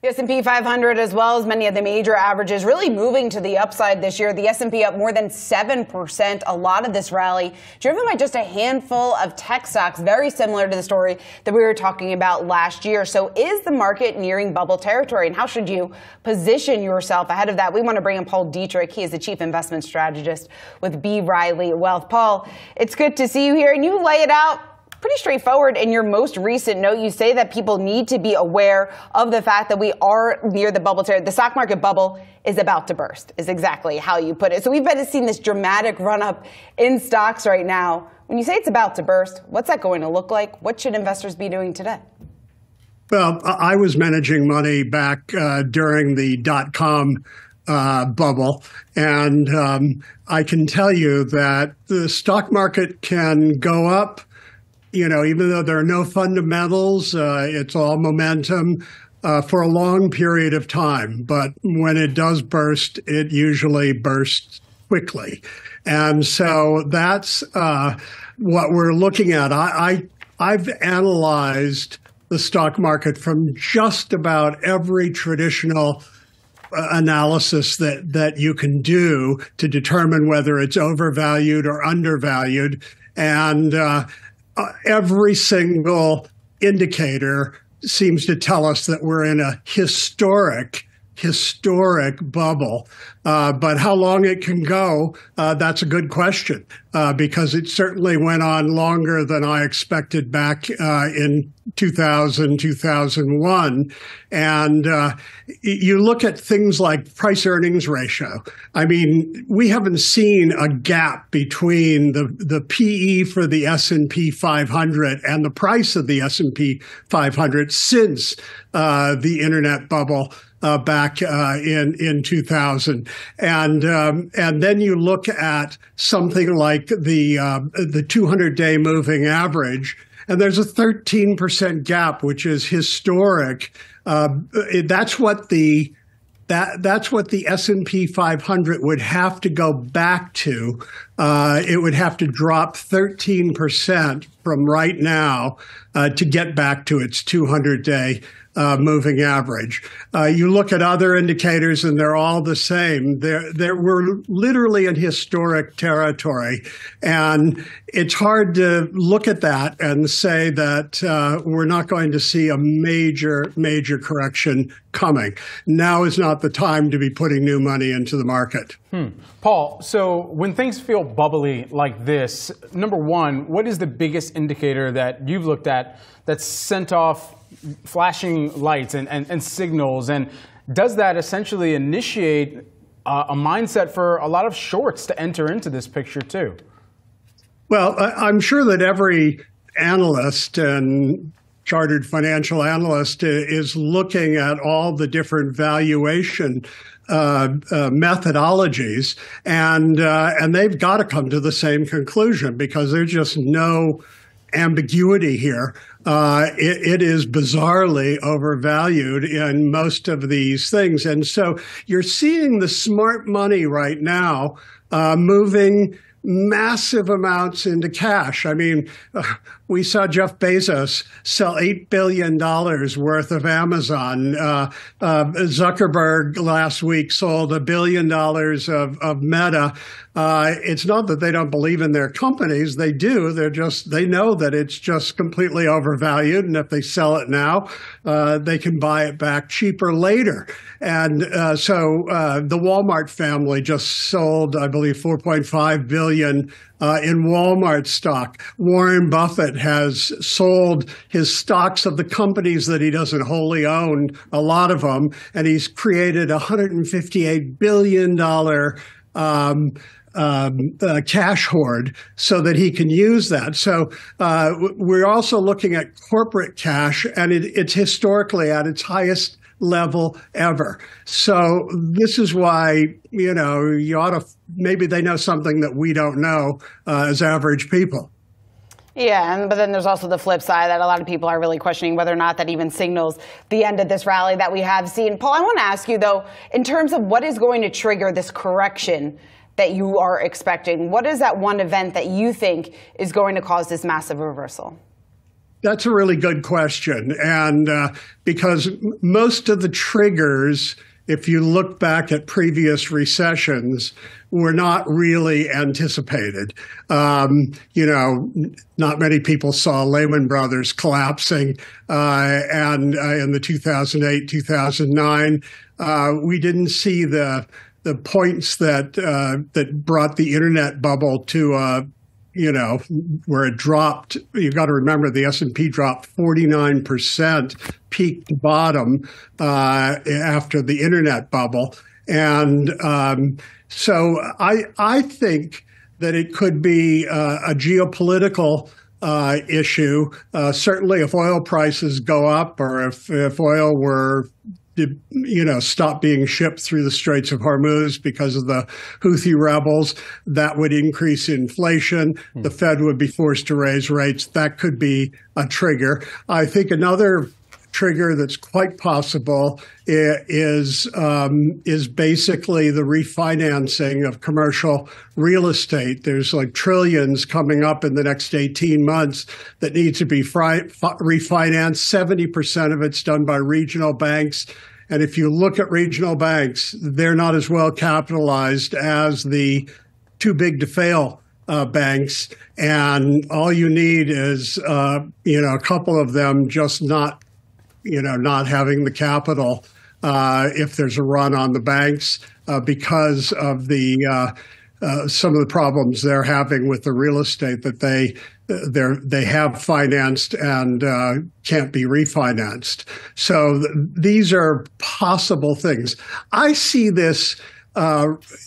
The S&P 500, as well as many of the major averages, really moving to the upside this year. The S&P up more than 7%. A lot of this rally driven by just a handful of tech stocks, very similar to the story that we were talking about last year. So is the market nearing bubble territory, and how should you position yourself ahead of that? We want to bring in Paul Dietrich. He is the chief investment strategist with B. Riley Wealth. Paul, it's good to see you here, and you lay it out pretty straightforward in your most recent note. You say that people need to be aware of the fact that we are near the bubble territory. The stock market bubble is about to burst, is exactly how you put it. So we've been seeing this dramatic run up in stocks right now. When you say it's about to burst, what's that going to look like? What should investors be doing today? Well, I was managing money back during the dot-com bubble, and I can tell you that the stock market can go up. You know, even though there are no fundamentals, it's all momentum for a long period of time. But when it does burst, it usually bursts quickly. And so that's what we're looking at. I've analyzed the stock market from just about every traditional analysis that you can do to determine whether it's overvalued or undervalued. And every single indicator seems to tell us that we're in a historic bubble. But how long it can go, that's a good question, because it certainly went on longer than I expected back in 2000, 2001. And you look at things like price-earnings ratio. I mean, we haven't seen a gap between the PE for the S&P 500 and the price of the S&P 500 since the internet bubble back in 2000. And then you look at something like the 200-day moving average, and there's a 13% gap, which is historic. That's what the S&P 500 would have to go back to. It would have to drop 13% from right now to get back to its 200-day moving average. You look at other indicators and they're all the same. We're literally in historic territory. And it's hard to look at that and say that we're not going to see a major correction coming. Now is not the time to be putting new money into the market. Paul, so when things feel bubbly like this, number one, what is the biggest indicator that you've looked at that's sent off flashing lights and signals? And does that essentially initiate a mindset for a lot of shorts to enter into this picture too? Well, I'm sure that every analyst and chartered financial analyst is looking at all the different valuation methodologies, and they've got to come to the same conclusion, because there's just no ambiguity here. It is bizarrely overvalued in most of these things. And so you're seeing the smart money right now moving massive amounts into cash. I mean, we saw Jeff Bezos sell $8 billion worth of Amazon. Zuckerberg last week sold $1 billion of Meta. It's not that they don't believe in their companies. They do. They know that it's just completely overvalued. And if they sell it now, they can buy it back cheaper later. And so the Walmart family just sold, I believe, $4.5 billion in Walmart stock. Warren Buffett has sold his stocks of the companies that he doesn't wholly own, a lot of them, and he's created a $158 billion cash hoard so that he can use that. So we're also looking at corporate cash, and it's historically at its highest level ever. So this is why, you ought to, maybe they know something that we don't know as average people. Yeah, but then there's also the flip side that a lot of people are really questioning whether or not that even signals the end of this rally that we have seen. Paul, I want to ask you, though, in terms of what is going to trigger this correction that you are expecting, what is that one event that you think is going to cause this massive reversal? That's a really good question. And because most of the triggers, if you look back at previous recessions, were not really anticipated. Not many people saw Lehman Brothers collapsing, and in the 2008, 2009, we didn't see the points that brought the internet bubble to where it dropped. You got to remember the S&P dropped 49% peak to bottom after the internet bubble. And so I think that it could be a geopolitical issue. Certainly if oil prices go up, or if oil were stop being shipped through the Straits of Hormuz because of the Houthi rebels, that would increase inflation. The Fed would be forced to raise rates. That could be a trigger. I think another trigger that's quite possible is basically the refinancing of commercial real estate. There's like trillions coming up in the next 18 months that needs to be refinanced. 70% of it's done by regional banks. And if you look at regional banks, they're not as well capitalized as the too big to fail banks. And all you need is, a couple of them just not having the capital if there's a run on the banks because of some of the problems they're having with the real estate that they have financed and can't be refinanced. So these are possible things. I see this.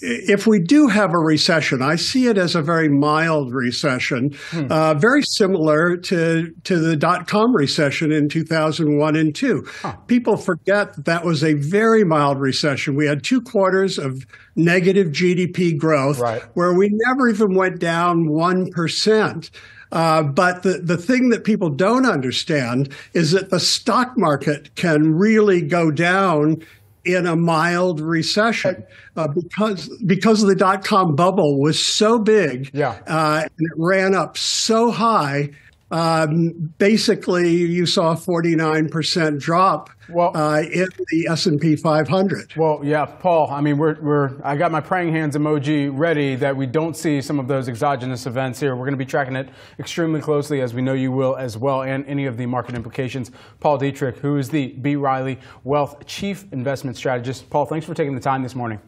If we do have a recession, I see it as a very mild recession, very similar to the dot-com recession in 2001 and 2. People forget that was a very mild recession. We had 2 quarters of negative GDP growth, where we never even went down 1%. But the thing that people don't understand is that the stock market can really go down in a mild recession because the dot-com bubble was so big and it ran up so high. Basically, you saw a 49% drop in the S&P 500. Well, yeah, Paul. I mean, I got my praying hands emoji ready that we don't see some of those exogenous events here. We're going to be tracking it extremely closely, as we know you will as well, and any of the market implications. Paul Dietrich, who is the B. Riley Wealth Chief Investment Strategist. Paul, thanks for taking the time this morning.